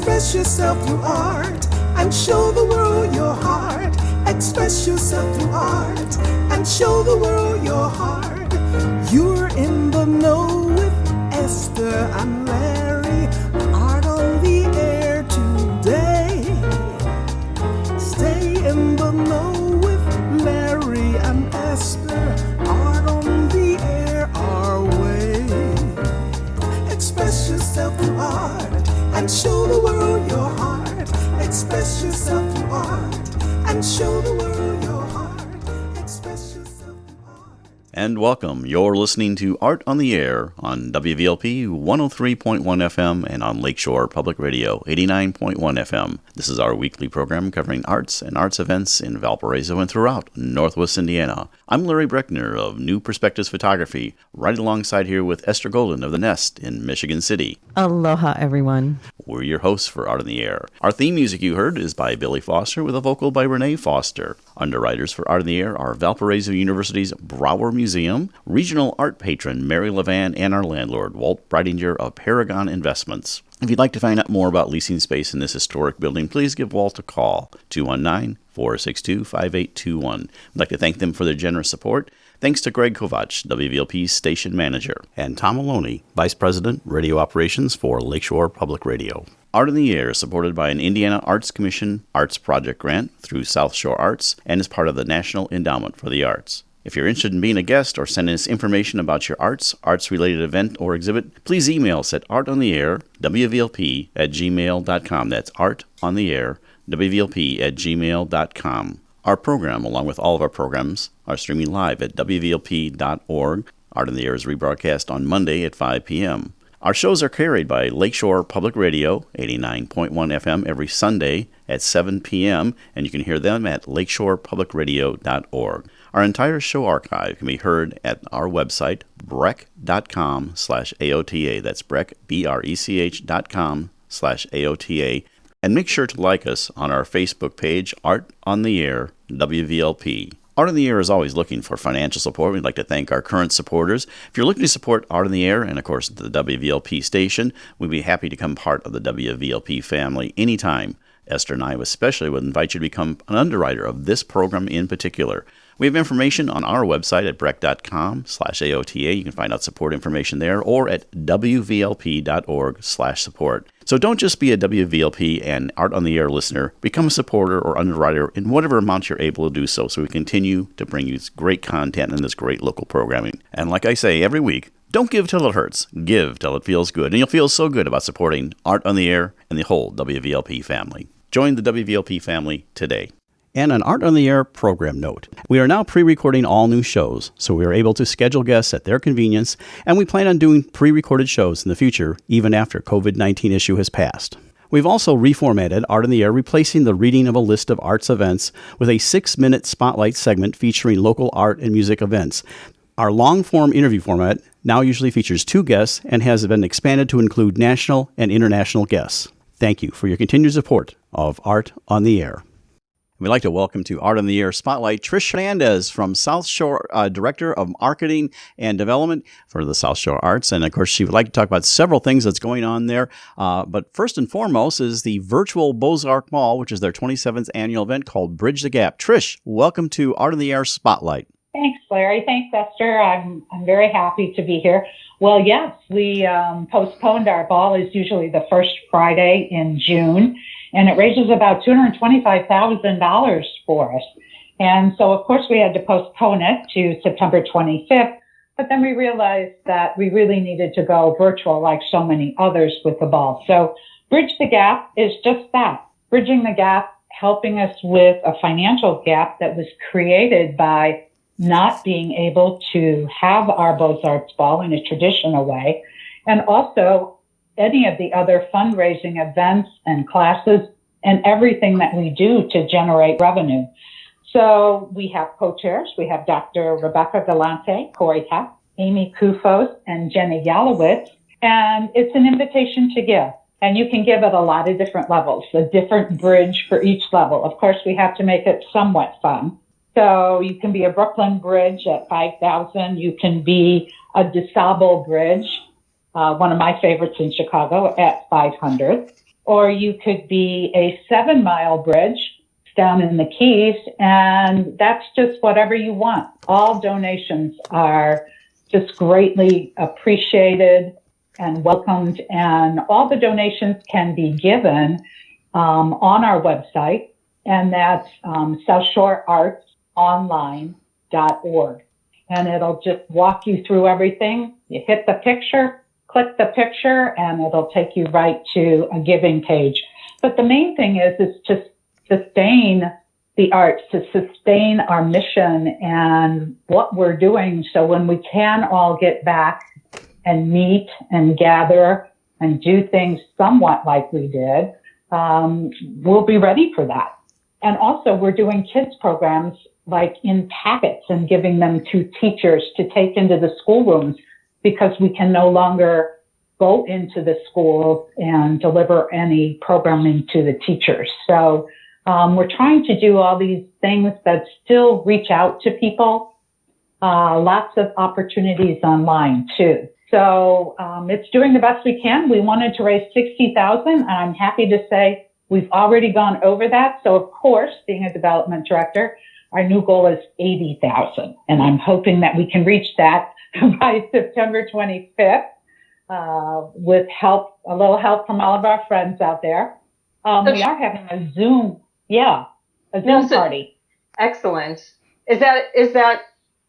Express yourself through art and show the world your heart. Express yourself through art and show the world your heart. You're in the know with Esther and Larry. Art on the air today. Stay in the know with Larry and Esther. Art on the air our way. Express yourself through art and show the world your heart. Express yourself through art and show the world your heart. Express yourself through art. And welcome. You're listening to Art on the Air on WVLP 103.1 FM and on Lakeshore Public Radio 89.1 FM. This is our weekly program covering arts and arts events in Valparaiso and throughout Northwest Indiana. I'm Larry Breckner of New Perspectives Photography, right alongside here with Esther Golden of The Nest in Michigan City. Aloha, everyone. We're your hosts for Art on the Air. Our theme music you heard is by Billy Foster with a vocal by Renee Foster. Underwriters for Art on the Air are Valparaiso University's Brower Museum, regional art patron Mary Levan, and our landlord Walt Breidinger of Paragon Investments. If you'd like to find out more about leasing space in this historic building, please give Walt a call, 219-462-5821. I'd like to thank them for their generous support. Thanks to Greg Kovach, WVLP's station manager, and Tom Maloney, Vice President, Radio Operations for Lakeshore Public Radio. Art in the Air is supported by an Indiana Arts Commission Arts Project grant through South Shore Arts and is part of the National Endowment for the Arts. If you're interested in being a guest or sending us information about your arts-related event or exhibit, please email us at artontheair.wvlp@gmail.com. That's artontheair.wvlp@gmail.com. Our program, along with all of our programs, are streaming live at wvlp.org. Art on the Air is rebroadcast on Monday at 5 p.m. Our shows are carried by Lakeshore Public Radio, 89.1 FM, every Sunday at 7 p.m., and you can hear them at lakeshorepublicradio.org. Our entire show archive can be heard at our website, brech.com/AOTA. That's Brech, BRECH.com/AOTA. And make sure to like us on our Facebook page, Art on the Air, WVLP. Art on the Air is always looking for financial support. We'd like to thank our current supporters. If you're looking to support Art on the Air and, of course, the WVLP station, we'd be happy to become part of the WVLP family anytime. Esther and I especially would invite you to become an underwriter of this program in particular. We have information on our website at brech.com/AOTA. You can find out support information there, or at wvlp.org/support. So don't just be a WVLP and Art on the Air listener. Become a supporter or underwriter in whatever amount you're able to do so we continue to bring you this great content and this great local programming. And like I say every week, don't give till it hurts. Give till it feels good. And you'll feel so good about supporting Art on the Air and the whole WVLP family. Join the WVLP family today. And an Art on the Air program note. We are now pre-recording all new shows, so we are able to schedule guests at their convenience, and we plan on doing pre-recorded shows in the future, even after COVID-19 issue has passed. We've also reformatted Art on the Air, replacing the reading of a list of arts events with a 6-minute spotlight segment featuring local art and music events. Our long-form interview format now usually features 2 guests and has been expanded to include national and international guests. Thank you for your continued support of Art on the Air. We'd like to welcome to Art on the Air Spotlight Trisha Hernandez from South Shore, Director of Marketing and Development for the South Shore Arts. And, of course, she would like to talk about several things that's going on there. But first and foremost is the virtual Beaux Arts Ball, which is their 27th annual event called Bridge the Gap. Trish, welcome to Art on the Air Spotlight. Thanks, Larry. Thanks, Esther. I'm very happy to be here. Well, yes, we postponed our ball. Is usually the first Friday in June. And it raises about $225,000 for us. And so, of course, we had to postpone it to September 25th. But then we realized that we really needed to go virtual like so many others with the ball. So Bridge the Gap is just that, bridging the gap, helping us with a financial gap that was created by not being able to have our Beaux Arts Ball in a traditional way, and also any of the other fundraising events and classes and everything that we do to generate revenue. So we have co-chairs. We have Dr. Rebecca Galante, Corey Heck, Amy Kufos, and Jenny Yalowitz. And it's an invitation to give. And you can give at a lot of different levels, a different bridge for each level. Of course, we have to make it somewhat fun. So you can be a Brooklyn Bridge at $5,000. You can be a DeSable Bridge, one of my favorites in Chicago, at $500. or you could be a 7-mile bridge down in the Keys, and that's just whatever you want. All donations are just greatly appreciated and welcomed, and all the donations can be given on our website, and that's southshoreartsonline.org. And it'll just walk you through everything. You hit the picture, click the picture, and it'll take you right to a giving page. But the main thing is to sustain the arts, to sustain our mission and what we're doing. So when we can all get back and meet and gather and do things somewhat like we did, we'll be ready for that. And also we're doing kids programs like in packets and giving them to teachers to take into the schoolrooms, because we can no longer go into the schools and deliver any programming to the teachers. So we're trying to do all these things that still reach out to people. Lots of opportunities online too. So it's doing the best we can. We wanted to raise $60,000, and I'm happy to say we've already gone over that. So of course, being a development director, our new goal is $80,000, and I'm hoping that we can reach that by September 25th with help, a little help from all of our friends out there. We are having a Zoom party. Excellent. Is that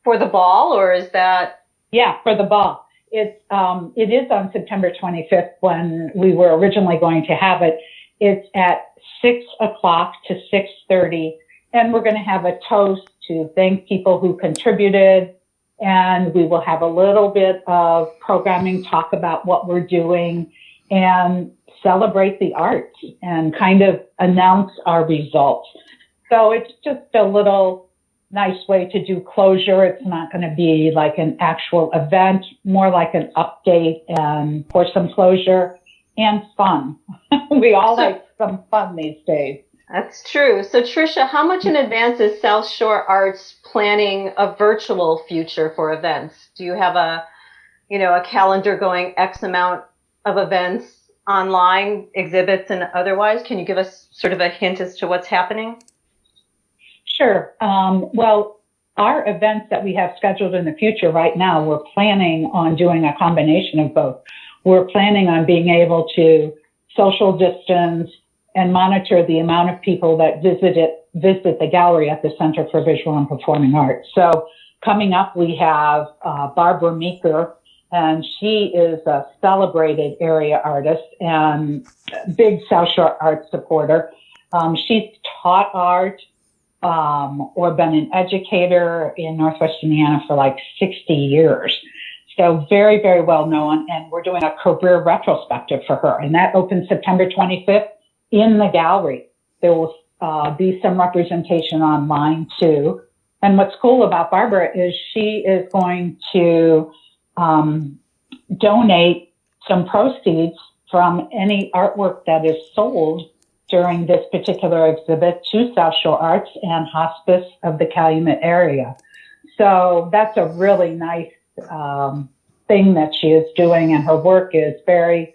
for the ball, or is that? Yeah, for the ball. It is on September 25th when we were originally going to have it. It's at 6 o'clock to 6:30, and we're going to have a toast to thank people who contributed, and we will have a little bit of programming, talk about what we're doing, and celebrate the arts and kind of announce our results. So it's just a little nice way to do closure. It's not going to be like an actual event, more like an update and for some closure and fun. We all like some fun these days. That's true. So Trisha, how much in advance is South Shore Arts planning a virtual future for events? Do you have a calendar going X amount of events online, exhibits and otherwise? Can you give us sort of a hint as to what's happening? Sure. Well, our events that we have scheduled in the future right now, we're planning on doing a combination of both. We're planning on being able to social distance and monitor the amount of people that visit the gallery at the Center for Visual and Performing Arts. So coming up, we have Barbara Meeker, and she is a celebrated area artist and big South Shore Arts supporter. She's taught art or been an educator in Northwest Indiana for like 60 years. So very, very well known. And we're doing a career retrospective for her. And that opens September 25th in the gallery. There will be some representation online too. And what's cool about Barbara is she is going to donate some proceeds from any artwork that is sold during this particular exhibit to South Shore Arts and Hospice of the Calumet area. So that's a really nice thing that she is doing, and her work is very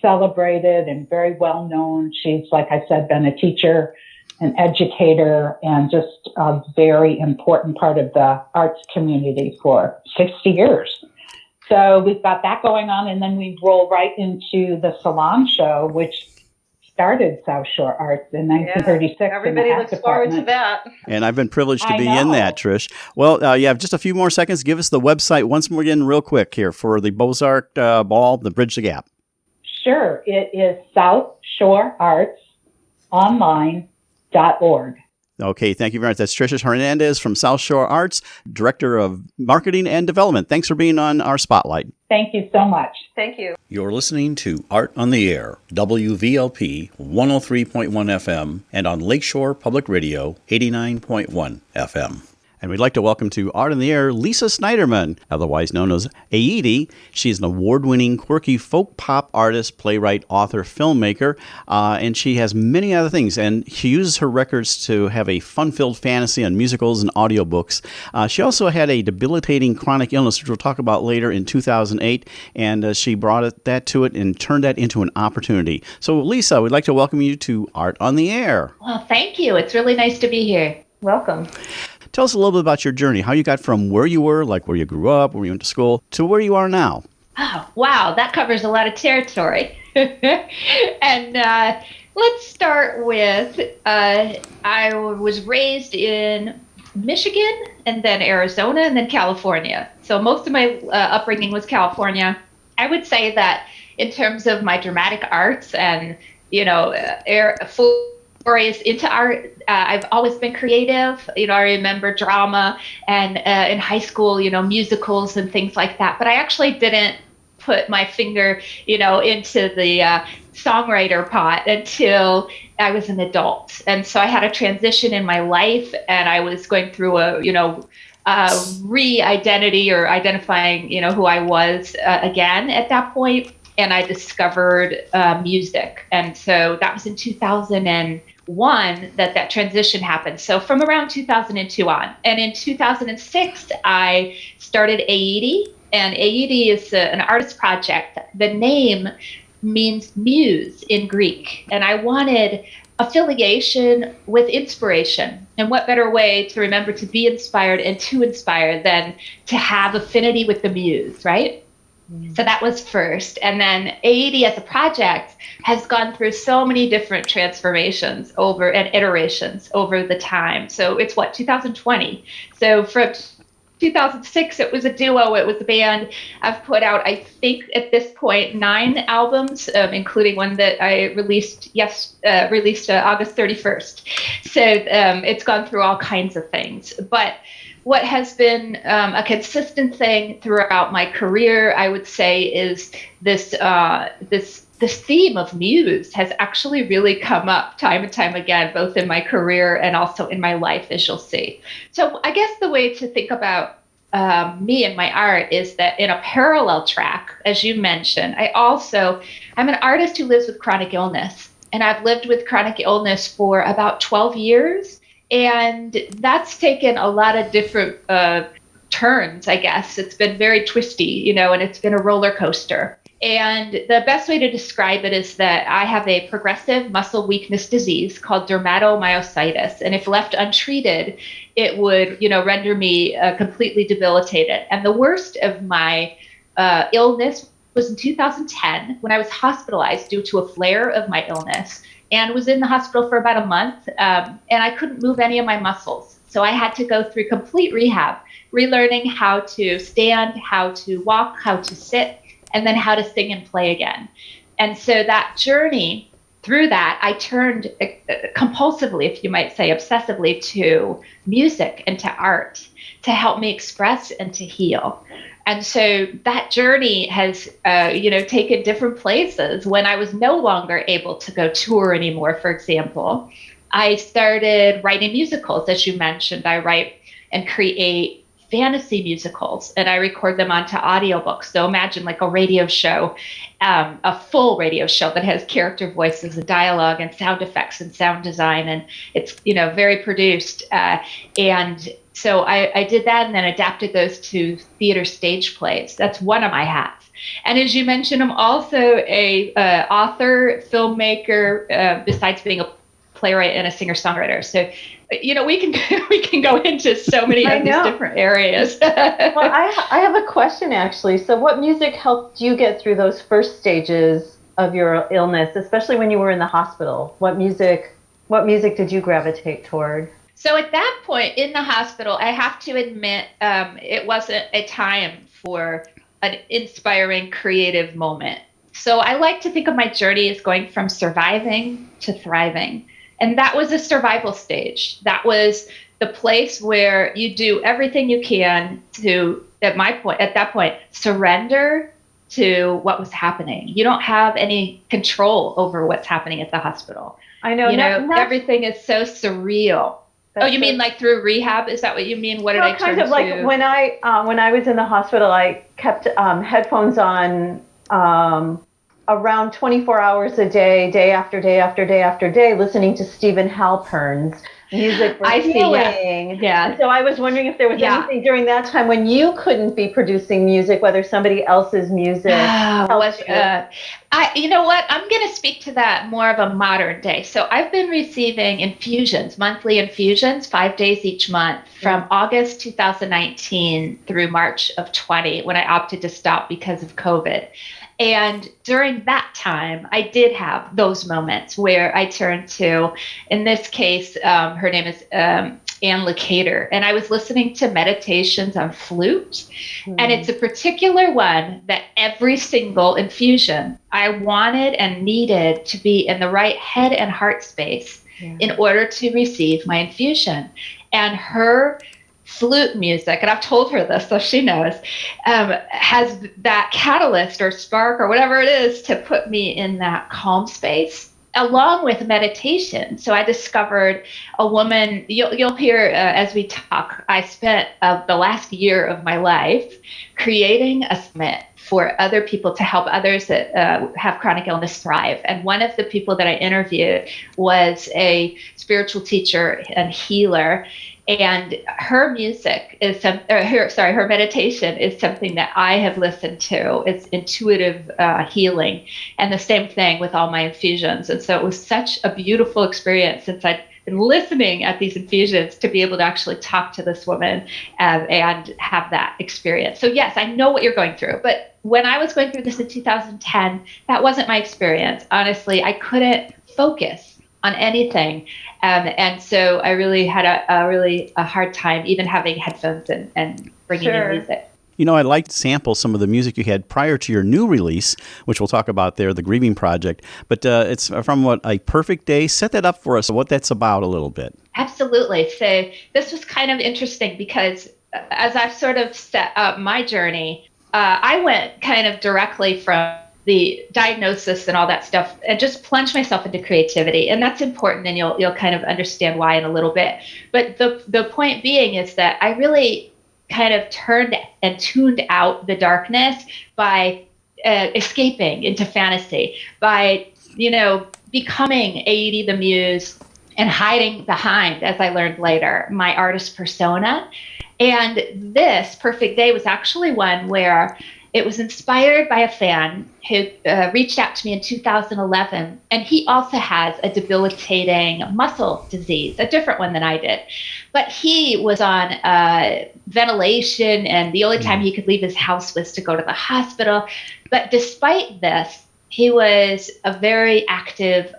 celebrated and very well known. She's, like I said, been a teacher, an educator, and just a very important part of the arts community for 60 years. So we've got that going on, and then we roll right into the Salon Show, which started South Shore Arts in 1936. Yeah, everybody looks forward to that. And I've been privileged to be in that, Trish. Well, you have just a few more seconds. Give us the website once more again real quick here for the Beaux Arts Ball, the Bridge the Gap. Sure. It is southshoreartsonline.org. Okay, thank you very much. That's Trisha Hernandez from South Shore Arts, Director of Marketing and Development. Thanks for being on our Spotlight. Thank you so much. Thank you. You're listening to Art on the Air, WVLP 103.1 FM, and on Lakeshore Public Radio 89.1 FM. And we'd like to welcome to Art in the Air Lisa Sniderman, otherwise known as Aoede. She's an award-winning, quirky folk pop artist, playwright, author, filmmaker, and she has many other things. And she uses her records to have a fun-filled fantasy on musicals and audiobooks. She also had a debilitating chronic illness, which we'll talk about later, in 2008, and she brought that to it and turned that into an opportunity. So, Lisa, we'd like to welcome you to Art on the Air. Well, thank you. It's really nice to be here. Welcome. Tell us a little bit about your journey, how you got from where you were, like where you grew up, where you went to school, to where you are now. Oh, wow. That covers a lot of territory. And let's start with I was raised in Michigan and then Arizona and then California. So most of my upbringing was California. I would say that in terms of my dramatic arts and, forays into art, I've always been creative. I remember drama and in high school, musicals and things like that. But I actually didn't put my finger, into the songwriter pot until I was an adult. And so I had a transition in my life, and I was going through a re-identity or identifying, who I was again at that point. And I discovered music. And so that was in 2001 that transition happened. So from around 2002 on. And in 2006, I started Aoede. And Aoede is an artist project. The name means muse in Greek. And I wanted affiliation with inspiration. And what better way to remember to be inspired and to inspire than to have affinity with the muse, right? So that was first. And then Aoede as a project has gone through so many different transformations and iterations over the time. So it's 2020. So from 2006, it was a duo, it was a band. I've put out, I think at this point, 9 albums, including one that I released August 31st. So it's gone through all kinds of things. But what has been a consistent thing throughout my career, I would say, is this theme of muse has actually really come up time and time again, both in my career and also in my life, as you'll see. So I guess the way to think about me and my art is that in a parallel track, as you mentioned, I'm an artist who lives with chronic illness, and I've lived with chronic illness for about 12 years. And that's taken a lot of different turns, I guess. It's been very twisty, and it's been a roller coaster. And the best way to describe it is that I have a progressive muscle weakness disease called dermatomyositis. And if left untreated, it would, render me completely debilitated. And the worst of my illness was in 2010 when I was hospitalized due to a flare of my illness. And was in the hospital for about a month, and I couldn't move any of my muscles. So I had to go through complete rehab, relearning how to stand, how to walk, how to sit, and then how to sing and play again. And so that journey through that, I turned compulsively, if you might say, obsessively to music and to art to help me express and to heal. And so that journey has, taken different places. When I was no longer able to go tour anymore, for example, I started writing musicals, as you mentioned. I write and create fantasy musicals, and I record them onto audiobooks. So imagine like a radio show, a full radio show that has character voices and dialogue and sound effects and sound design, and it's, very produced. And so I did that and then adapted those to theater stage plays. That's one of my hats. And as you mentioned, I'm also a author, filmmaker, besides being a playwright and a singer-songwriter. So, we can go into so many of these different areas. Well, I have a question, actually. So what music helped you get through those first stages of your illness, especially when you were in the hospital? What music did you gravitate toward? So at that point in the hospital, I have to admit, it wasn't a time for an inspiring creative moment. So I like to think of my journey as going from surviving to thriving. And that was a survival stage. That was the place where you do everything you can to, at that point, surrender to what was happening. You don't have any control over what's happening at the hospital. I know. Everything is so surreal. you mean like through rehab? Is that what you mean? What did I turn kind of like when I was in the hospital, I kept headphones on around 24 hours a day, day after day after day after day, listening to Stephen Halpern's music for healing. Yeah. And so I was wondering if there was anything during that time when you couldn't be producing music, whether somebody else's music helped you. You know what? I'm going to speak to that more of a modern day. So I've been receiving infusions, monthly infusions, 5 days each month from August 2019 through March of 20, when I opted to stop because of COVID. And during that time, I did have those moments where I turned to, in this case, her name is Anne Lecater, and I was listening to meditations on flute. And it's a particular one that every single infusion I wanted and needed to be in the right head and heart space in order to receive my infusion. And her flute music, and I've told her this so she knows, has that catalyst or spark or whatever it is to put me in that calm space, along with meditation. So I discovered a woman, you'll hear as we talk, I spent the last year of my life creating a summit for other people to help others that have chronic illness thrive. And one of the people that I interviewed was a spiritual teacher and healer. And her music is her meditation is something that I have listened to. It's intuitive healing, and the same thing with all my infusions. And so it was such a beautiful experience since I'd been listening at these infusions to be able to actually talk to this woman and have that experience. So yes, I know what you're going through, but when I was going through this in 2010, that wasn't my experience. Honestly, I couldn't focus on anything. And so I really had a hard time even having headphones and bringing in music. You know, I'd like to sample some of the music you had prior to your new release, which we'll talk about there, the Grieving Project. But it's from A Perfect Day. Set that up for us, what that's about a little bit. Absolutely. So this was kind of interesting because as I've sort of set up my journey, I went kind of directly from the diagnosis and all that stuff and just plunge myself into creativity. And that's important, and you'll kind of understand why in a little bit. But the point being is that I really kind of turned and tuned out the darkness by escaping into fantasy, by, becoming Aoede the Muse and hiding behind, as I learned later, my artist persona. And this Perfect Day was actually one where it was inspired by a fan who reached out to me in 2011, and he also has a debilitating muscle disease, a different one than I did. But he was on ventilation, and the only time he could leave his house was to go to the hospital. But despite this, he was a very active,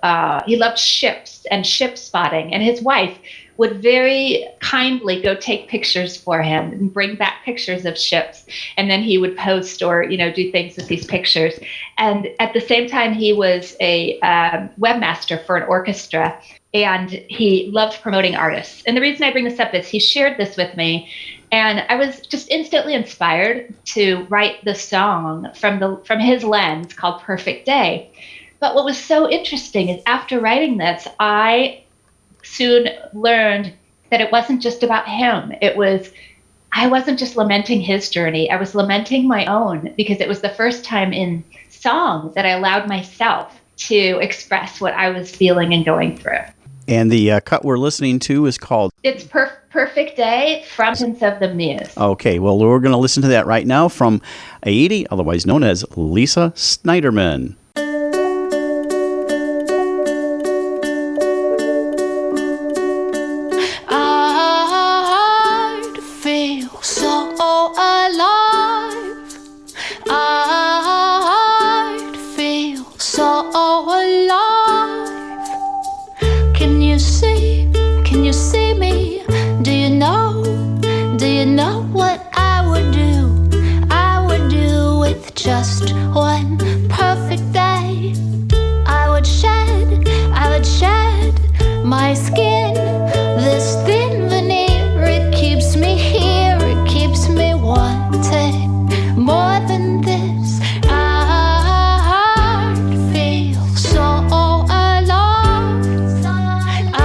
he loved ships and ship spotting, and his wife would very kindly go take pictures for him and bring back pictures of ships. And then he would post or, do things with these pictures. And at the same time, he was a webmaster for an orchestra, and he loved promoting artists. And the reason I bring this up is he shared this with me, and I was just instantly inspired to write the song from his lens called Perfect Day. But what was so interesting is after writing this, I soon learned that it wasn't just about him. I wasn't just lamenting his journey. I was lamenting my own, because it was the first time in song that I allowed myself to express what I was feeling and going through. And the cut we're listening to is called It's Perfect Day from Essence of the Muse. Okay, well, we're going to listen to that right now from Aoede, otherwise known as Lisa Sniderman. Just one perfect day, I would shed my skin, this thin veneer. It keeps me here, it keeps me wanting more than this. I feel so alone. I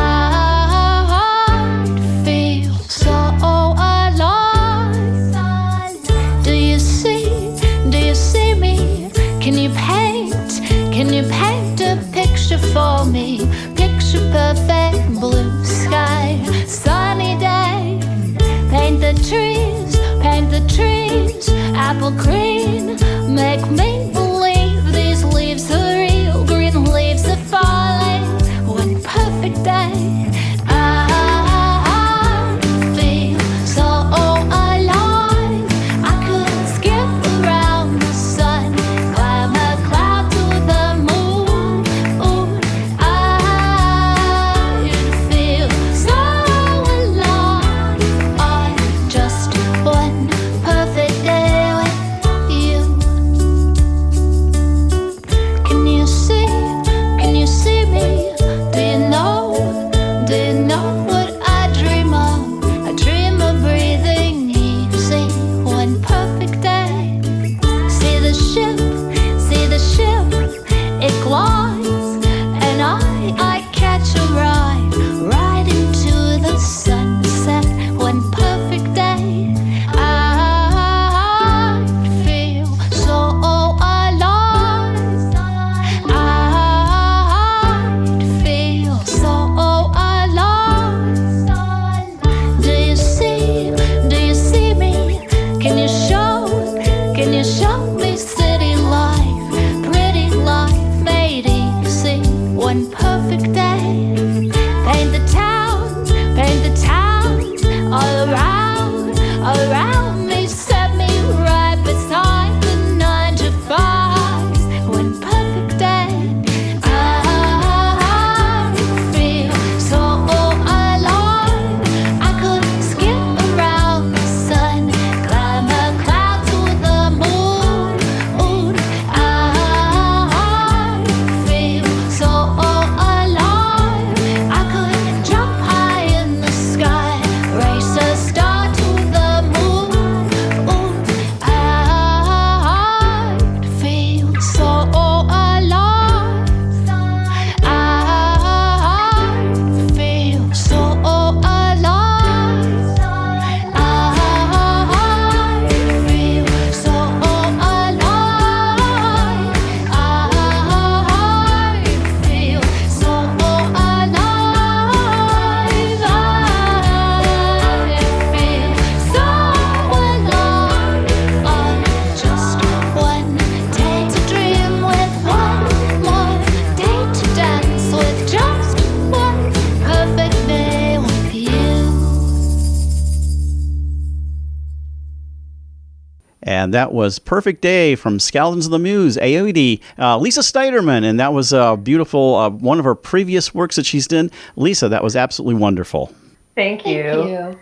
And that was Perfect Day from Skeletons of the Muse, Aoede, Lisa Sniderman. And that was a beautiful, one of her previous works that she's done. Lisa, that was absolutely wonderful. Thank you. Thank you.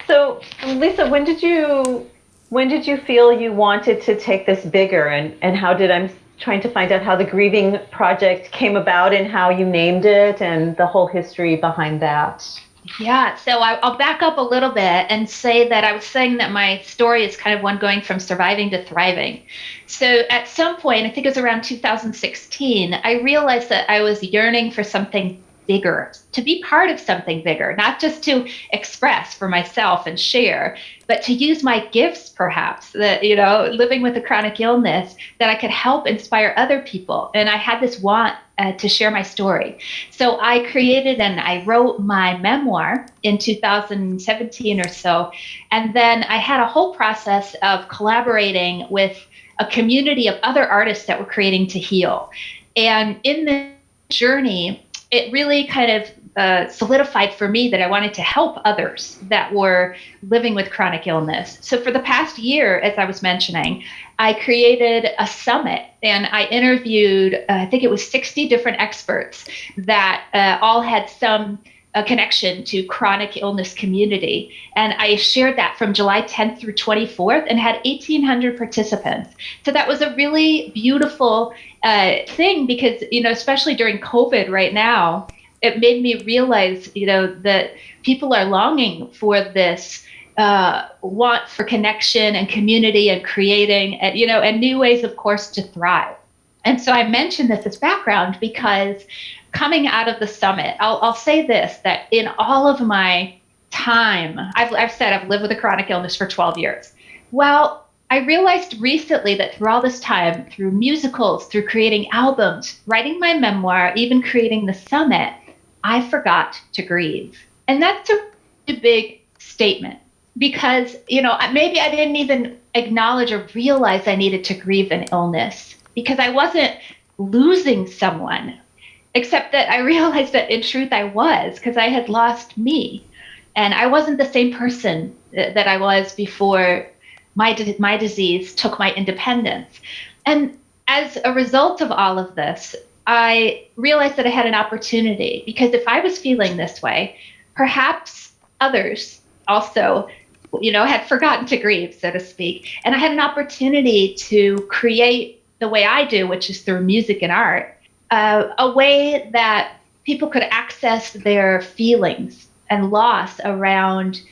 So, Lisa, when did you feel you wanted to take this bigger, and how did I'm trying to find out how the Grieving Project came about and how you named it and the whole history behind that? Yeah, so I'll back up a little bit and say that I was saying that my story is kind of one going from surviving to thriving. So at some point, I think it was around 2016, I realized that I was yearning for something bigger, to be part of something bigger, not just to express for myself and share, but to use my gifts, perhaps, that, living with a chronic illness, that I could help inspire other people. And I had this want to share my story. So I created and I wrote my memoir in 2017 or so. And then I had a whole process of collaborating with a community of other artists that were creating to heal. And in the journey, it really kind of solidified for me that I wanted to help others that were living with chronic illness. So for the past year, as I was mentioning, I created a summit and I interviewed, I think it was 60 different experts that all had some connection to chronic illness community. And I shared that from July 10th through 24th and had 1,800 participants. So that was a really beautiful thing because, especially during COVID right now, it made me realize, that people are longing for this want for connection and community and creating, and new ways, of course, to thrive. And so I mentioned this as background because coming out of the summit, I'll say this, that in all of my time, I've said I've lived with a chronic illness for 12 years. Well, I realized recently that through all this time, through musicals, through creating albums, writing my memoir, even creating the summit, I forgot to grieve. And that's a big statement because, maybe I didn't even acknowledge or realize I needed to grieve an illness because I wasn't losing someone, except that I realized that in truth I was, because I had lost me. And I wasn't the same person that I was before my disease took my independence. And as a result of all of this, I realized that I had an opportunity, because if I was feeling this way, perhaps others also, had forgotten to grieve, so to speak. And I had an opportunity to create the way I do, which is through music and art, a way that people could access their feelings and loss around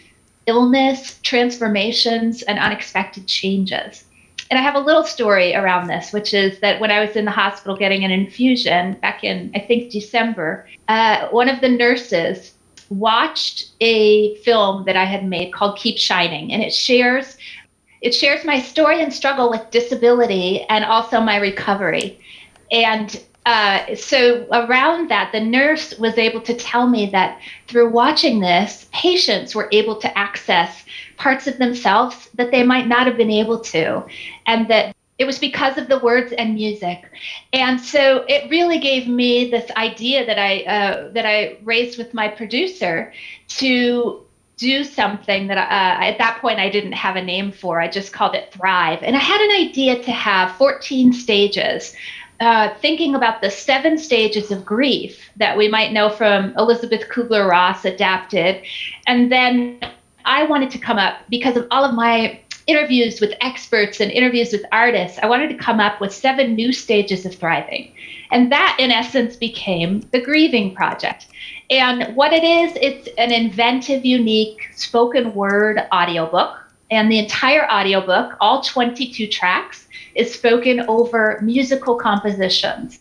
illness, transformations, and unexpected changes. And I have a little story around this, which is that when I was in the hospital getting an infusion back in, I think, December, one of the nurses watched a film that I had made called Keep Shining. And it shares my story and struggle with disability and also my recovery. And so around that, the nurse was able to tell me that through watching this, patients were able to access parts of themselves that they might not have been able to, and that it was because of the words and music. And so it really gave me this idea that I raised with my producer to do something that at that point I didn't have a name for. I just called it Thrive. And I had an idea to have 14 stages, thinking about the 7 stages of grief that we might know from Elizabeth Kubler-Ross adapted. And then I wanted to come up, because of all of my interviews with experts and interviews with artists, I wanted to come up with 7 new stages of thriving. And that, in essence, became the Grieving Project. And what it is, it's an inventive, unique spoken word audiobook. And the entire audiobook, all 22 tracks, is spoken over musical compositions.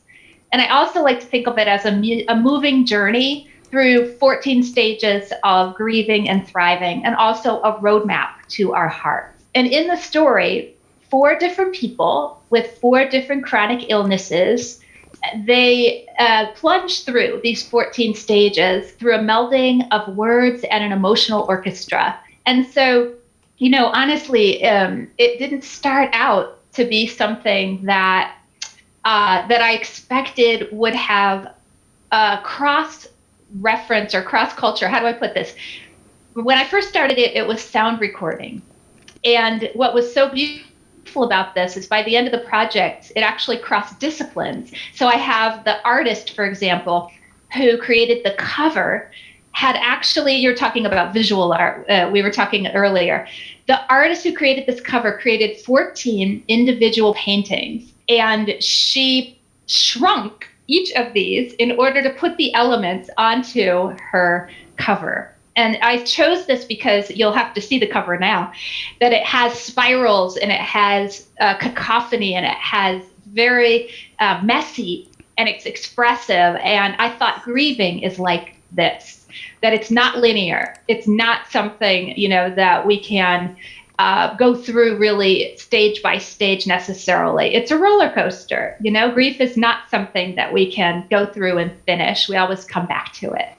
And I also like to think of it as a moving journey through 14 stages of grieving and thriving, and also a roadmap to our hearts. And in the story, 4 different people with 4 different chronic illnesses, they plunge through these 14 stages through a melding of words and an emotional orchestra. And so, honestly, it didn't start out to be something that I expected would have cross-reference or cross-culture. How do I put this? When I first started it was sound recording. And what was so beautiful about this is by the end of the project, it actually crossed disciplines. So I have the artist, for example, who created the cover had actually, you're talking about visual art, we were talking earlier. The artist who created this cover created 14 individual paintings, and she shrunk each of these in order to put the elements onto her cover. And I chose this because you'll have to see the cover now, that it has spirals and it has cacophony and it has very messy and it's expressive. And I thought grieving is like this, that it's not linear. It's not something, that we can go through really stage by stage necessarily. It's a roller coaster. Grief is not something that we can go through and finish. We always come back to it.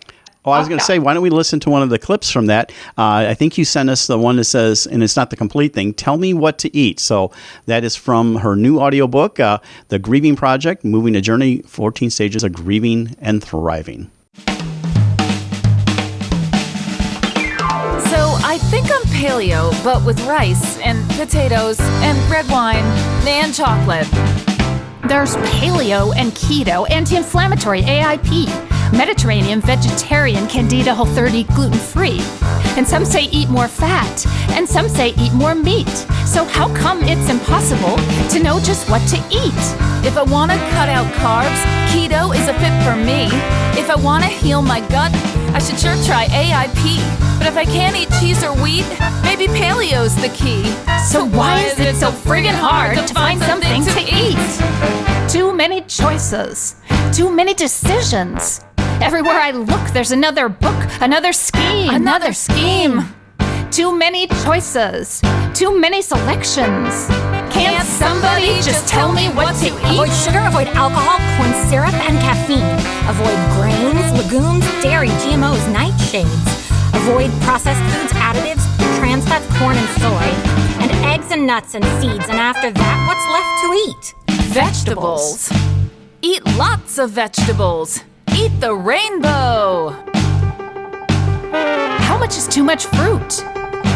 Oh, I was going to say, why don't we listen to one of the clips from that? I think you sent us the one that says, and it's not the complete thing, Tell Me What to Eat. So that is from her new audiobook, The Grieving Project, Moving a Journey, 14 Stages of Grieving and Thriving. So I think I'm paleo, but with rice and potatoes and red wine and chocolate. There's paleo and keto, anti-inflammatory, AIP, Mediterranean, vegetarian, Candida, Whole30, gluten-free. And some say eat more fat, and some say eat more meat. So how come it's impossible to know just what to eat? If I want to cut out carbs, keto is a fit for me. If I want to heal my gut, I should sure try AIP. But if I can't eat cheese or wheat, maybe paleo's the key. So why is it so friggin' hard to find something to eat? Too many choices, too many decisions. Everywhere I look, there's another book, another scheme. Too many choices, too many selections. Can't somebody just tell me what to eat? Avoid sugar, avoid alcohol, corn syrup, and caffeine. Avoid grains, legumes, dairy, GMOs, nightshades. Avoid processed foods, additives, trans fats, corn and soy, and eggs and nuts and seeds. And after that, what's left to eat? Vegetables. Eat lots of vegetables. Eat the rainbow. How much is too much fruit?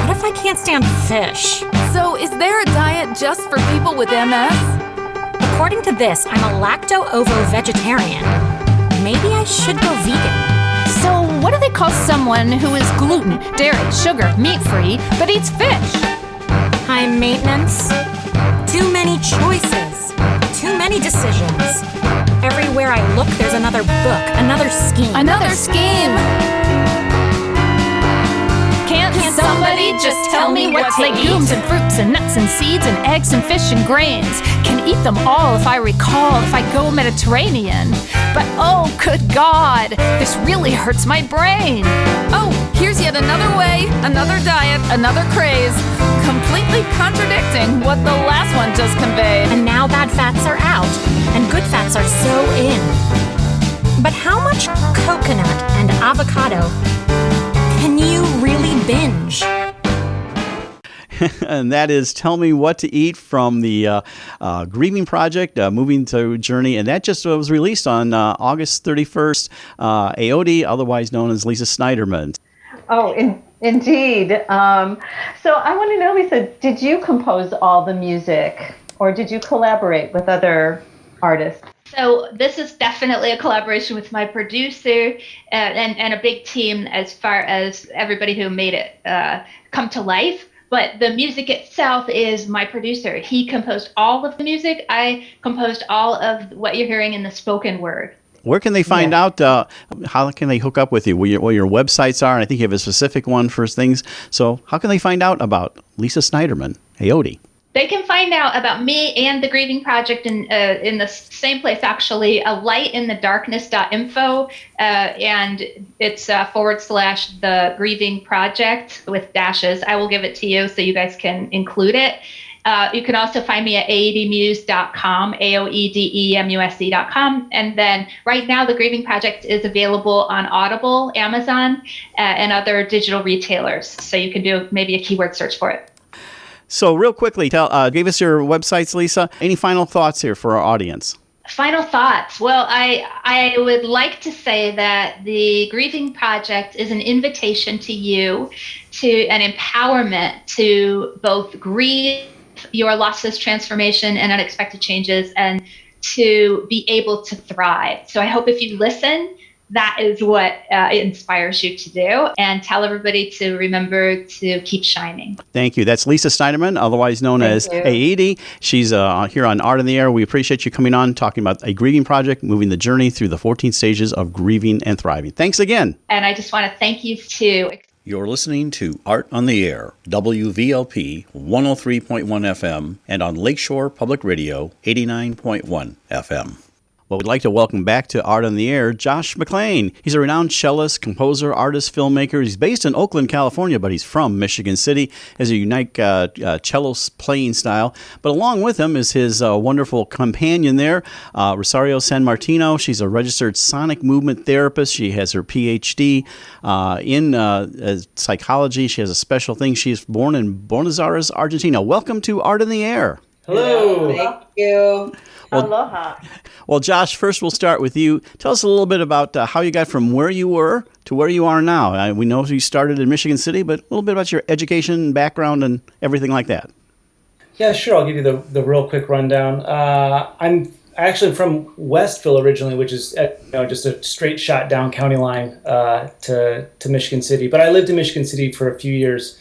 What if I can't stand fish? So is there a diet just for people with MS? According to this, I'm a lacto-ovo-vegetarian. Maybe I should go vegan. So what do they call someone who is gluten, dairy, sugar, meat-free, but eats fish? High maintenance. Too many choices. Too many decisions. Everywhere I look, there's another book, another scheme. Can't somebody just tell me what to eat? Legumes and fruits and nuts and seeds and eggs and fish and grains. Can eat them all if I recall, if I go Mediterranean. But oh, good God, this really hurts my brain. Oh, here's yet another way, another diet, another craze, completely contradicting what the last one just conveyed. And now bad fats are out, and good fats are so in. But how much coconut and avocado can you really binge? And that is Tell Me What to Eat from the Grieving Project, Moving to Journey. And that just was released on August 31st. Aoede, otherwise known as Lisa Sniderman. Oh, indeed. So I want to know, Lisa, did you compose all the music or did you collaborate with other artists? So this is definitely a collaboration with my producer and a big team as far as everybody who made it come to life. But the music itself is my producer. He composed all of the music. I composed all of what you're hearing in the spoken word. Where can they find out? How can they hook up with you? What your websites are? And I think you have a specific one for things. So how can they find out about Lisa Sniderman, Aoede? They can find out about me and the Grieving Project in the same place, actually, lightinthedarkness.info, and it's / the Grieving Project with dashes. I will give it to you so you guys can include it. You can also find me at aoedemuse.com, AOEDEMUSE.com. And then right now, the Grieving Project is available on Audible, Amazon, and other digital retailers. So you can do maybe a keyword search for it. So real quickly, give us your websites, Lisa. Any final thoughts here for our audience? Final thoughts. Well, I would like to say that the Grieving Project is an invitation to you, to an empowerment to both grieve your losses, transformation, and unexpected changes, and to be able to thrive. So I hope if you listen, that is what inspires you to do, and tell everybody to remember to keep shining. Thank you. That's Lisa Sniderman, otherwise known as Aoede. She's here on Art on the Air. We appreciate you coming on, talking about a grieving project, moving the journey through the 14 stages of grieving and thriving. Thanks again. And I just want to thank you too. You're listening to Art on the Air, WVLP 103.1 FM, and on Lakeshore Public Radio 89.1 FM. Well, we'd like to welcome back to Art on the Air, Josh McClain. He's a renowned cellist, composer, artist, filmmaker. He's based in Oakland, California, but he's from Michigan City. Has a unique cello playing style. But along with him is his wonderful companion there, Rosario Sammartino. She's a registered sonic movement therapist. She has her PhD in psychology. She has a special thing. She's born in Buenos Aires, Argentina. Welcome to Art on the Air. Hello. Thank you. Well, aloha. Well, Josh, first we'll start with you. Tell us a little bit about how you got from where you were to where you are now. We know you started in Michigan City, but a little bit about your education, background, and everything like that. Yeah, sure. I'll give you the real quick rundown. I'm actually from Westville originally, which is just a straight shot down county line to Michigan City. But I lived in Michigan City for a few years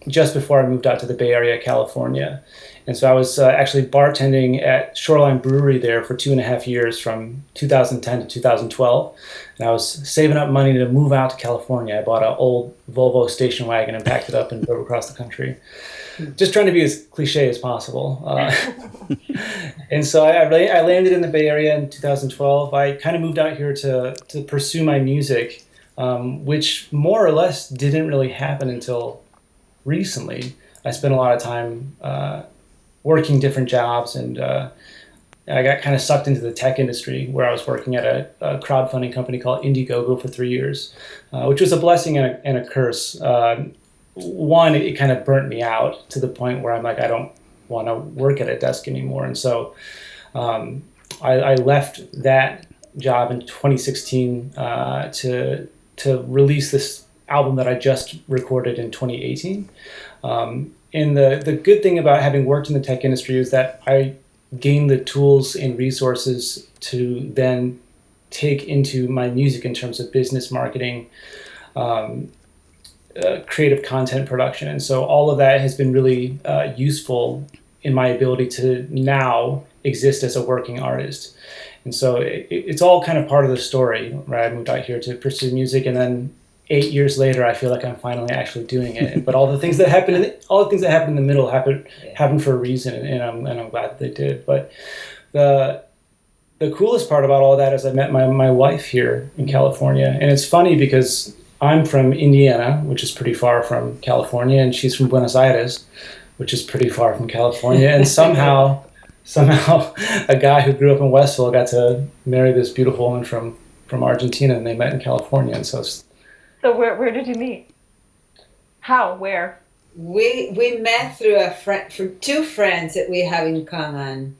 just before I moved out to the Bay Area, California. And so I was actually bartending at Shoreline Brewery there for 2.5 years from 2010 to 2012. And I was saving up money to move out to California. I bought an old Volvo station wagon and packed it up and drove across the country. Just trying to be as cliche as possible. And so I landed in the Bay Area in 2012. I kind of moved out here to pursue my music, which more or less didn't really happen until recently. I spent a lot of time working different jobs, and I got kind of sucked into the tech industry, where I was working at a crowdfunding company called Indiegogo for 3 years, which was a blessing and a curse. One, it kind of burnt me out to the point where I'm like, I don't want to work at a desk anymore. And so I left that job in 2016 to release this album that I just recorded in 2018. And the good thing about having worked in the tech industry is that I gained the tools and resources to then take into my music in terms of business marketing, creative content production. And so all of that has been really useful in my ability to now exist as a working artist. And so it's all kind of part of the story, right? I moved out here to pursue music, and then 8 years later, I feel like I'm finally actually doing it. But all the things that happen in the middle happened for a reason, and I'm glad that they did. But the coolest part about all that is I met my wife here in California, and it's funny because I'm from Indiana, which is pretty far from California, and she's from Buenos Aires, which is pretty far from California, and somehow a guy who grew up in Westville got to marry this beautiful woman from Argentina, and they met in California, and so. So where did you meet? How? Where? We met through two friends that we have in common.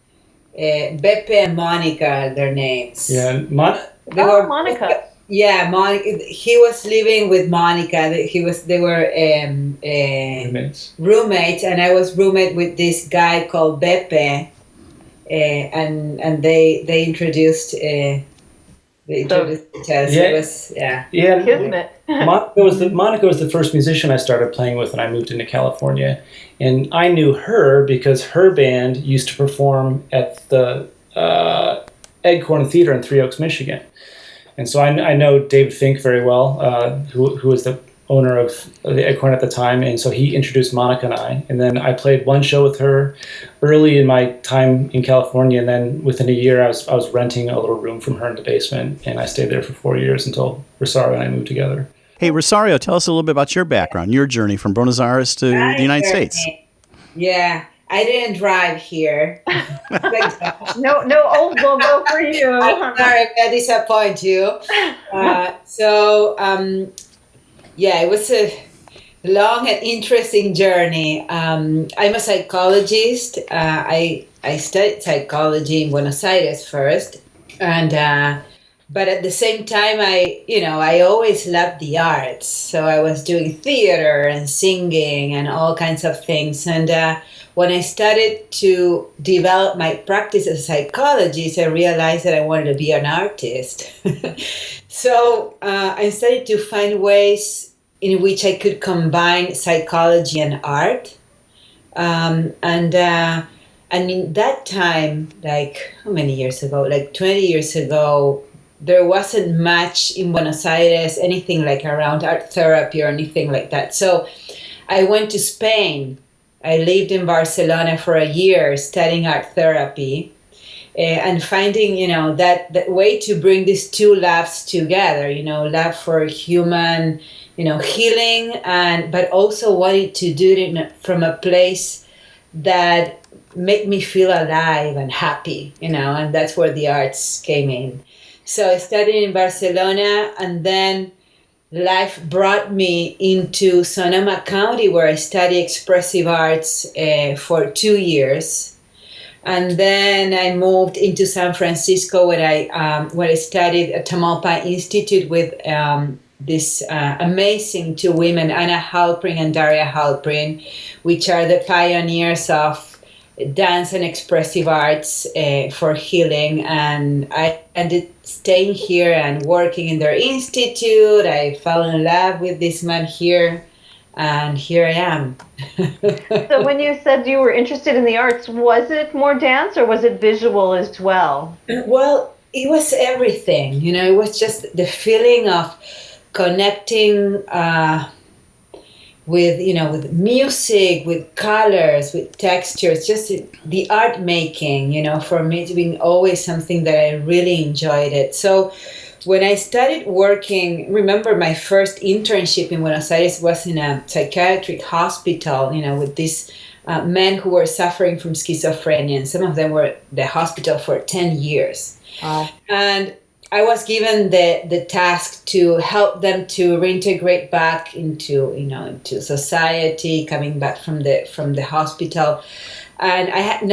Beppe and Monica are their names. Yeah, Monica. Yeah, Monica. He was living with Monica. They were roommates, and I was roommate with this guy called Beppe, and they introduced. They introduced us. Yeah. Kismet. Monica was the first musician I started playing with when I moved into California, and I knew her because her band used to perform at the Eggcorn Theater in Three Oaks, Michigan, and so I know David Fink very well, who was the owner of the Eggcorn at the time, and so he introduced Monica and I, and then I played one show with her early in my time in California, and then within a year I was renting a little room from her in the basement, and I stayed there for 4 years until Rosario and I moved together. Hey, Rosario, tell us a little bit about your background, your journey from Buenos Aires to the United States. Yeah, I didn't drive here. No old Volvo for you. I'm sorry if I disappoint you. Yeah, it was a long and interesting journey. I'm a psychologist. I studied psychology in Buenos Aires first, and but at the same time, I always loved the arts. So I was doing theater and singing and all kinds of things. And when I started to develop my practice as a psychologist, I realized that I wanted to be an artist. So I started to find ways in which I could combine psychology and art. And in that time, like how many years ago? Like 20 years ago, there wasn't much in Buenos Aires, anything like around art therapy or anything like that. So I went to Spain. I lived in Barcelona for a year studying art therapy and finding, that way to bring these two labs together, lab for human, healing, but also wanted to do it from a place that made me feel alive and happy, and that's where the arts came in. So I studied in Barcelona, and then life brought me into Sonoma County, where I studied expressive arts for 2 years. And then I moved into San Francisco, where I studied at Tamalpa Institute with this amazing two women, Anna Halprin and Daria Halprin, which are the pioneers of dance and expressive arts for healing. And I ended staying here and working in their institute. I fell in love with this man here, and here I am. So when you said you were interested in the arts, was it more dance or was it visual as well? Well, it was everything. It was just the feeling of connecting with music, with colors, with textures, just the art making, for me it's been always something that I really enjoyed it. So when I started working, remember my first internship in Buenos Aires was in a psychiatric hospital, with these men who were suffering from schizophrenia, and some of them were at the hospital for 10 years. And I was given the task to help them to reintegrate back into society, coming back from the hospital, and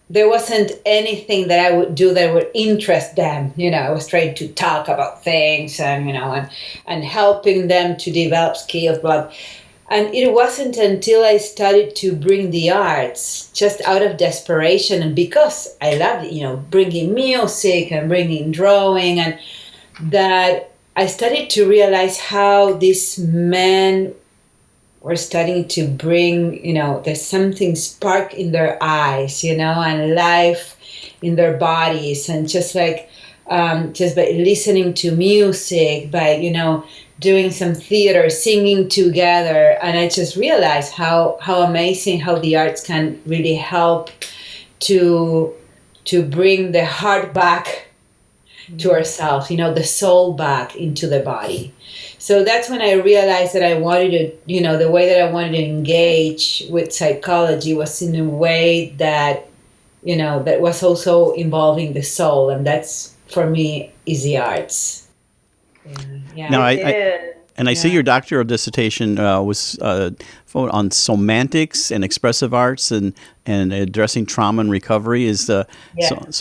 there wasn't anything that I would do that would interest them. I was trying to talk about things and helping them to develop skills, blah. And it wasn't until I started to bring the arts just out of desperation, and because I loved, bringing music and bringing drawing, and that I started to realize how these men were starting to bring, there's something spark in their eyes, and life in their bodies, and just by listening to music, by, doing some theater, singing together. And I just realized how amazing how the arts can really help to bring the heart back to ourselves, the soul back into the body. So that's when I realized that I wanted to, the way that I wanted to engage with psychology was in a way that, that was also involving the soul. And that's, for me, is the arts. Yeah. Now, I see your doctoral dissertation was on semantics and expressive arts and addressing trauma and recovery. So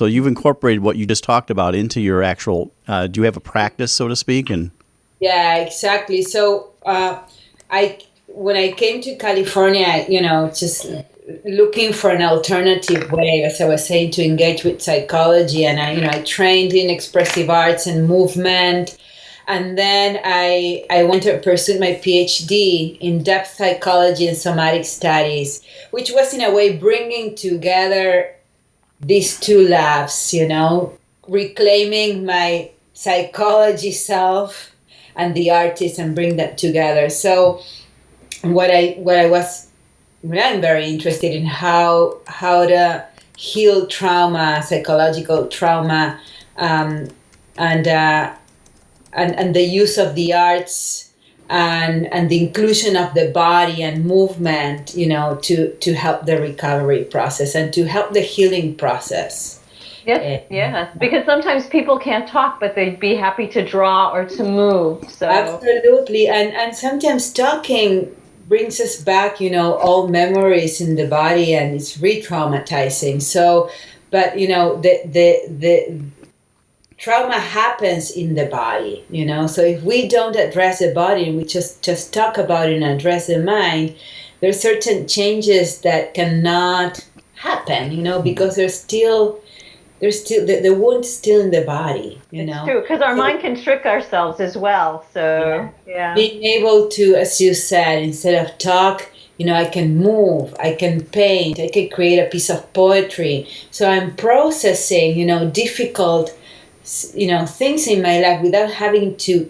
you've incorporated what you just talked about into your actual. Do you have a practice, so to speak? Yeah, exactly. So when I came to California, just looking for an alternative way, as I was saying, to engage with psychology, and I trained in expressive arts and movement. And then I went to pursue my PhD in depth psychology and somatic studies, which was in a way bringing together these two labs, reclaiming my psychology self and the artist and bring that together. So I'm very interested in how to heal trauma, psychological trauma, and the use of the arts and the inclusion of the body and movement, to help the recovery process and to help the healing process. Yes, yeah. Because sometimes people can't talk, but they'd be happy to draw or to move. So absolutely, and sometimes talking brings us back, all memories in the body, and it's re-traumatizing. So, but the trauma happens in the body, So if we don't address the body and we just talk about it and address the mind, there's certain changes that cannot happen, because there's still the wound's still in the body, It's true, because our mind can trick ourselves as well. So, yeah. Being able to, as you said, instead of talk, I can move, I can paint, I can create a piece of poetry. So I'm processing, difficult, things in my life without having to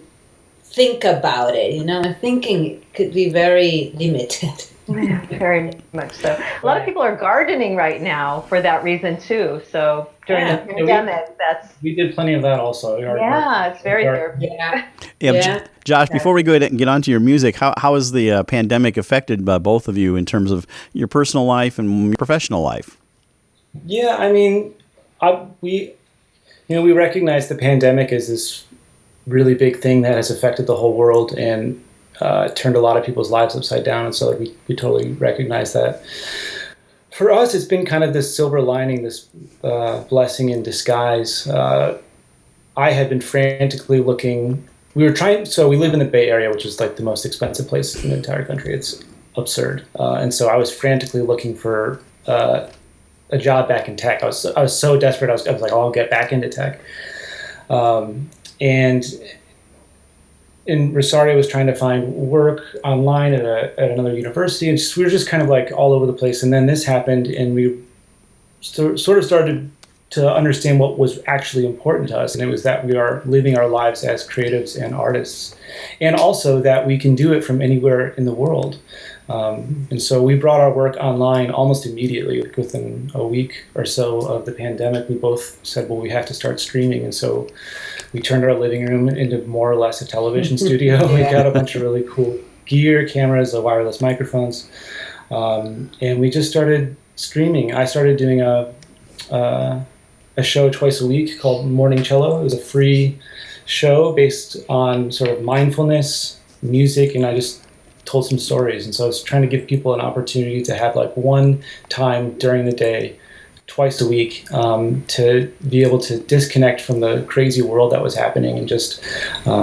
think about it, and thinking could be very limited. Yeah, very much so. A lot of people are gardening right now for that reason too. So during the pandemic, we did plenty of that also. It's very therapeutic. Yeah. Josh, before we go ahead and get onto your music, how has the pandemic affected both of you in terms of your personal life and your professional life? Yeah, I mean, we recognize the pandemic as this really big thing that has affected the whole world and turned a lot of people's lives upside down, and so we totally recognize that. For us, it's been kind of this silver lining, this blessing in disguise. I had been frantically looking. So we live in the Bay Area, which is like the most expensive place in the entire country. It's absurd, and so I was frantically looking for a job back in tech. I was so desperate. I was like, I'll get back into tech, and Rosario was trying to find work online at another university, and we were just kind of like all over the place. And then this happened, and we sort of started to understand what was actually important to us, and it was that we are living our lives as creatives and artists, and also that we can do it from anywhere in the world. And so we brought our work online almost immediately. Within a week or so of the pandemic, we both said, well, we have to start streaming. And so we turned our living room into more or less a television studio. We got a bunch of really cool gear, cameras, wireless microphones. And we just started streaming. I started doing a show twice a week called Morning Cello. It was a free show based on sort of mindfulness, music, and I just told some stories. And so I was trying to give people an opportunity to have like one time during the day, twice a week, to be able to disconnect from the crazy world that was happening and just I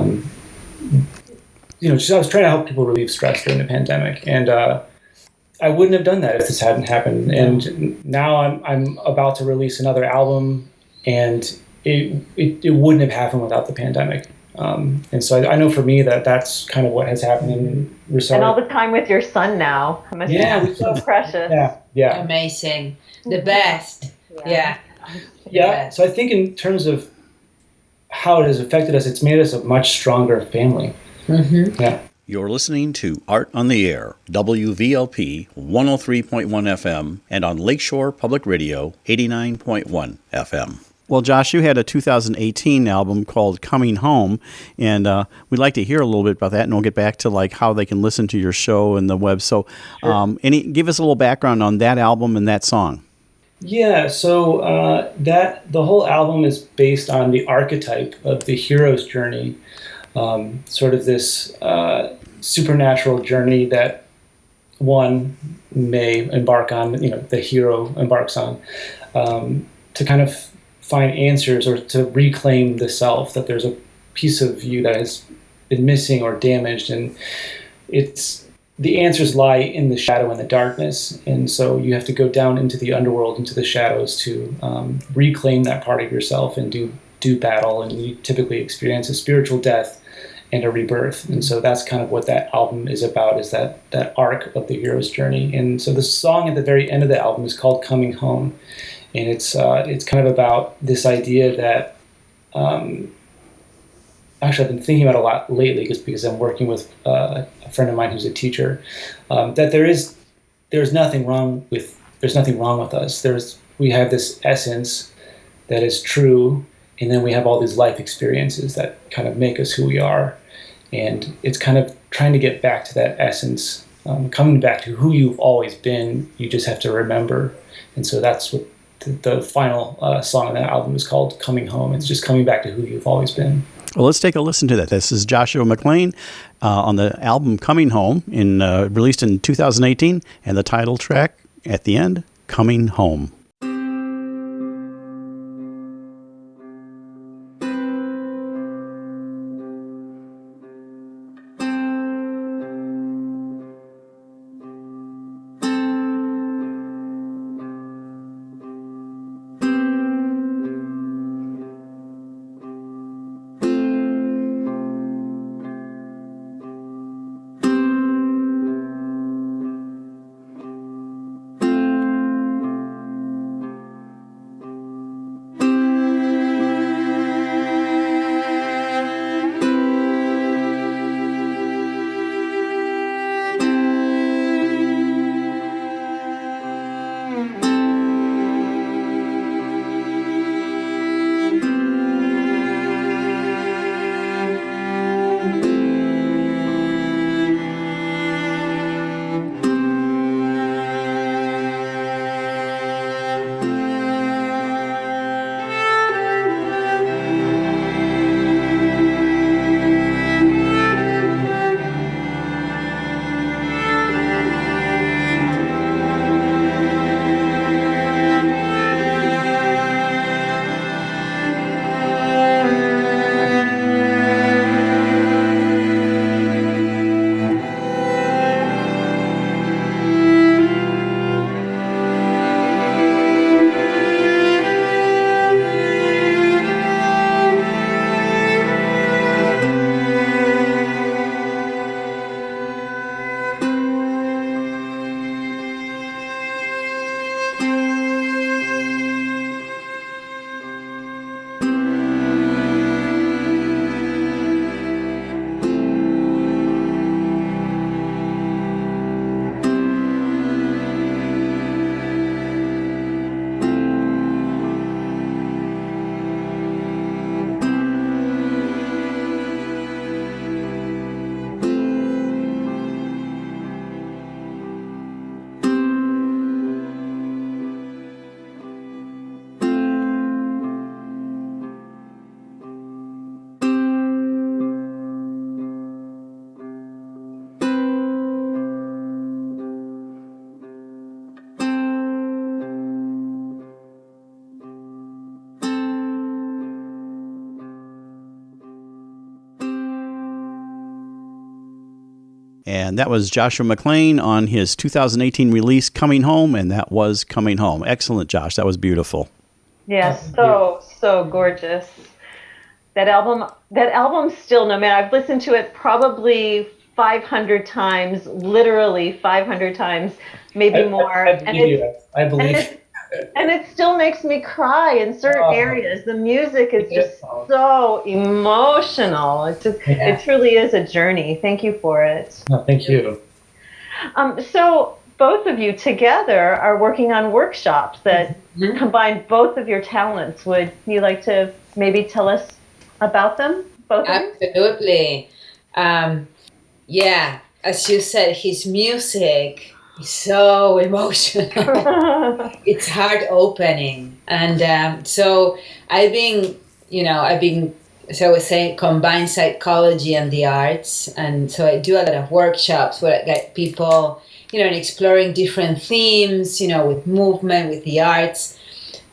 was trying to help people relieve stress during the pandemic. And I wouldn't have done that if this hadn't happened. And now I'm about to release another album, and it wouldn't have happened without the pandemic. And so I know for me that's kind of what has happened in Rosario. And all the time with your son now. It's so precious. Yeah. Amazing. The best. Yeah. So I think in terms of how it has affected us, it's made us a much stronger family. Mm-hmm. Yeah. You're listening to Art on the Air, WVLP 103.1 FM, and on Lakeshore Public Radio 89.1 FM. Well, Josh, you had a 2018 album called Coming Home, and we'd like to hear a little bit about that, and we'll get back to like how they can listen to your show and the web. So give us a little background on that album and that song. Yeah, so the whole album is based on the archetype of the hero's journey, sort of this supernatural journey that one may embark on, the hero embarks on, to kind of find answers or to reclaim the self, that there's a piece of you that has been missing or damaged, and the answers lie in the shadow and the darkness, and so you have to go down into the underworld, into the shadows, to reclaim that part of yourself and do battle, and you typically experience a spiritual death and a rebirth. And so that's kind of what that album is about, is that arc of the hero's journey. And so the song at the very end of the album is called Coming Home, and it's kind of about this idea that actually I've been thinking about a lot lately, because I'm working with a friend of mine who's a teacher, that there's nothing wrong with us. We have this essence that is true, and then we have all these life experiences that kind of make us who we are, and it's kind of trying to get back to that essence, coming back to who you've always been. You just have to remember, and so that's what the final song on that album is called, Coming Home. It's just coming back to who you've always been. Well, let's take a listen to that. This is Joshua McClain on the album Coming Home, released in 2018, and the title track at the end, Coming Home. And that was Joshua McClain on his 2018 release, Coming Home, and that was Coming Home. Excellent, Josh. That was beautiful. Yes, so gorgeous. That album still, no matter, I've listened to it probably 500 times, literally 500 times, maybe more. I believe and it still makes me cry in certain areas. The music is just so emotional. It truly is a journey. Thank you for it. Oh, thank you. So both of you together are working on workshops that combine both of your talents. Would you like to maybe tell us about them, both of you? Absolutely. Yeah, as you said, his music is so emotional. It's heart opening. And so I've been, so I was saying, combine psychology and the arts. And so I do a lot of workshops where I get people, exploring different themes, with movement, with the arts.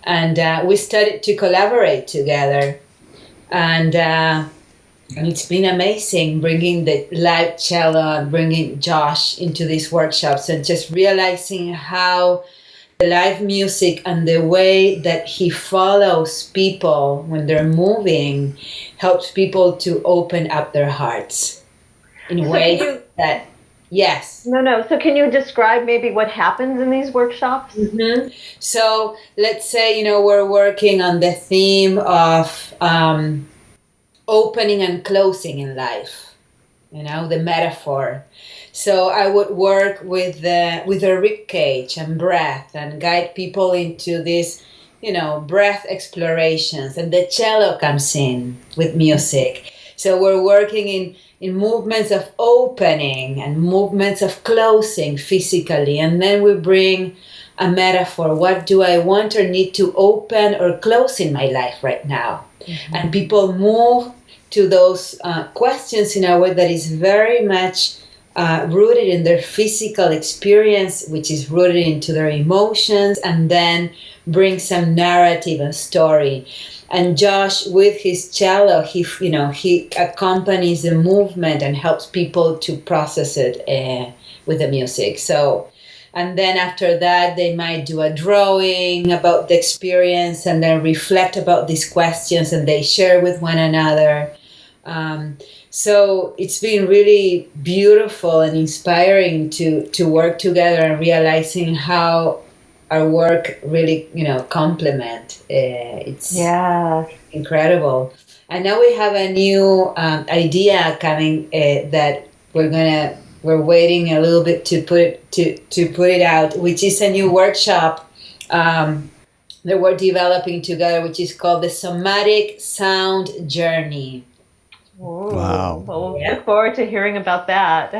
And we started to collaborate together. And it's been amazing bringing the live cello and bringing Josh into these workshops and just realizing how the live music and the way that he follows people when they're moving helps people to open up their hearts in ways that, yes. No. So can you describe maybe what happens in these workshops? Mm-hmm. So let's say, we're working on the theme of opening and closing in life, the metaphor. So I would work with the rib cage and breath and guide people into this, breath explorations, and the cello comes in with music. So we're working in movements of opening and movements of closing physically, and then we bring a metaphor. What do I want or need to open or close in my life right now? Mm-hmm. And people move to those questions in a way that is very much rooted in their physical experience, which is rooted into their emotions, and then bring some narrative and story. And Josh, with his cello, he accompanies the movement and helps people to process it with the music. So, and then after that, they might do a drawing about the experience and then reflect about these questions, and they share with one another. So it's been really beautiful and inspiring to work together and realizing how our work really, complement. It's incredible. And now we have a new idea coming that we're waiting a little bit to put it out, which is a new workshop that we're developing together, which is called the Somatic Sound Journey. Ooh. Wow. Well, we'll look forward to hearing about that.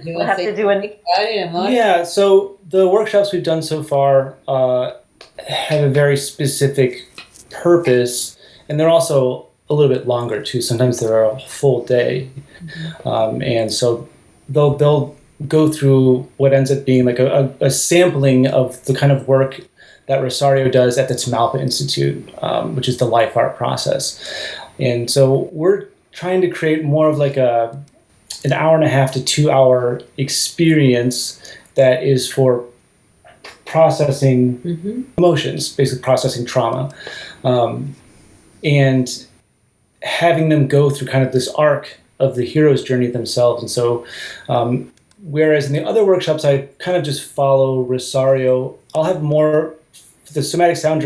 We'll have to do Yeah, so the workshops we've done so far have a very specific purpose, and they're also a little bit longer too. Sometimes they're a full day. Mm-hmm. And so they'll go through what ends up being like a sampling of the kind of work that Rosario does at the Tamalpa Institute, which is the life art process. And so we're trying to create more of like an 1.5 to 2 hour experience that is for processing emotions, basically processing trauma, and having them go through kind of this arc of the hero's journey themselves. And so whereas in the other workshops I kind of just follow Rosario, I'll have more the somatic sound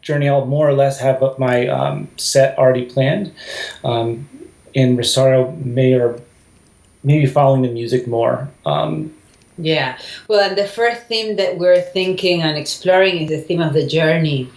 journey. I'll more or less have my set already planned. And Rosario maybe following the music more. Yeah. Well, and the first theme that we're thinking and exploring is the theme of the journey.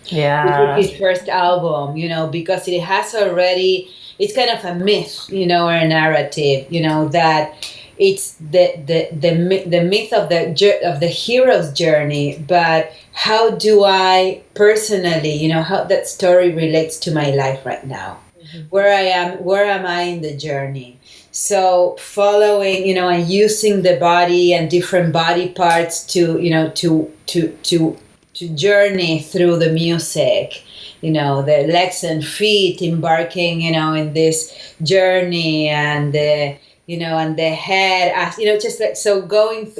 Yeah. Which is his first album, because it has already, it's kind of a myth, or a narrative, that it's the myth of the hero's journey, but how do I personally, how that story relates to my life right now? Where am I in the journey? So following, and using the body and different body parts to journey through the music, the legs and feet embarking, in this journey, and the and the head, just like, so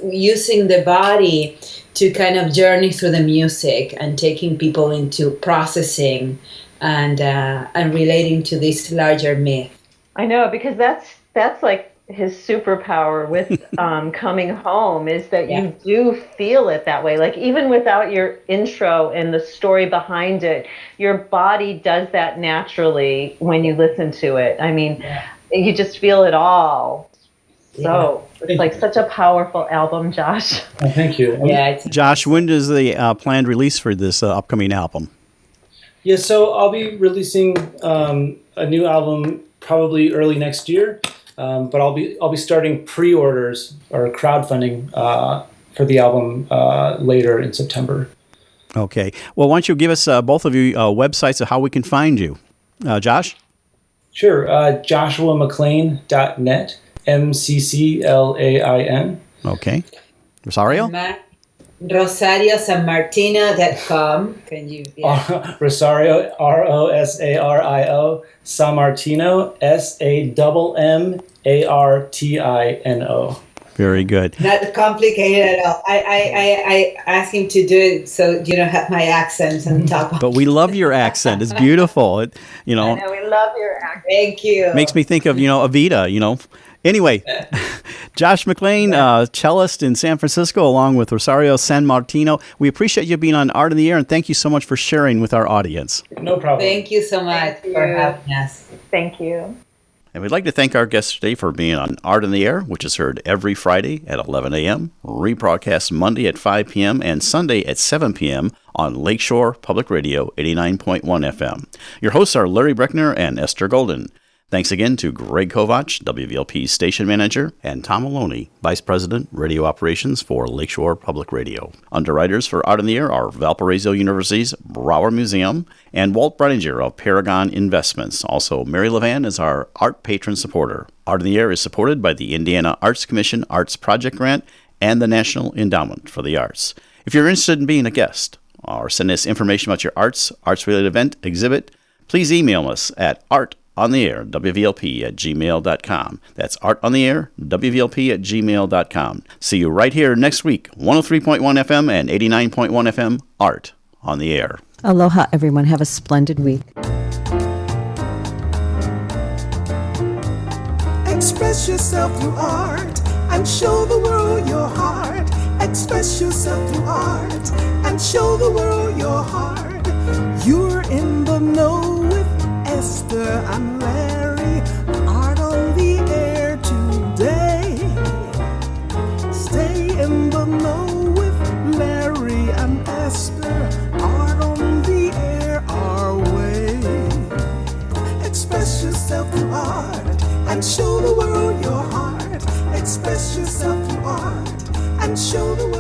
using the body to kind of journey through the music and taking people into processing and relating to this larger myth. I know, because that's like his superpower with Coming Home, is that you do feel it that way. Like, even without your intro and the story behind it, your body does that naturally when you listen to it. I mean, you just feel it all. So it's like such a powerful album, Josh. Oh, thank you. Josh, when does the planned release for this upcoming album? Yeah, so I'll be releasing a new album probably early next year. But I'll be starting pre-orders or crowdfunding for the album later in September. Okay. Well, why don't you give us both of you websites of how we can find you, Josh? Sure. JoshuaMcClain.net. MCCLAIN. Okay. Rosario? RosarioSammartino.com. Can you? Yeah. Rosario, Rosario, Sammartino, SAMMARTINO. Very good. Not complicated at all. I asked him to do it so you don't have my accents on top of But we love your accent. It's beautiful. I know, we love your accent. Thank you. Makes me think of, Aoede, Anyway, Josh McClain, cellist in San Francisco, along with Rosario Sammartino. We appreciate you being on Art in the Air, and thank you so much for sharing with our audience. No problem. Thank you so much for having us. Thank you. And we'd like to thank our guests today for being on Art in the Air, which is heard every Friday at 11 a.m., rebroadcast Monday at 5 p.m., and Sunday at 7 p.m. on Lakeshore Public Radio 89.1 FM. Your hosts are Larry Breckner and Esther Golden. Thanks again to Greg Kovach, WVLP's station manager, and Tom Maloney, Vice President, Radio Operations for Lakeshore Public Radio. Underwriters for Art in the Air are Valparaiso University's Brauer Museum and Walt Breininger of Paragon Investments. Also, Mary Levan is our art patron supporter. Art in the Air is supported by the Indiana Arts Commission Arts Project Grant and the National Endowment for the Arts. If you're interested in being a guest or send us information about your arts-related event, exhibit, please email us at artontheair.wvlp@gmail.com. That's artontheair.wvlp@gmail.com. See you right here next week, 103.1 FM and 89.1 FM, Art on the Air. Aloha, everyone. Have a splendid week. Express yourself through art and show the world your heart. Express yourself through art and show the world your heart. You're in the know with Esther and Larry. Art on the Air today. Stay in the know with Larry and Esther. Art on the Air our way. Express yourself through art and show the world your heart. Express yourself through art and show the world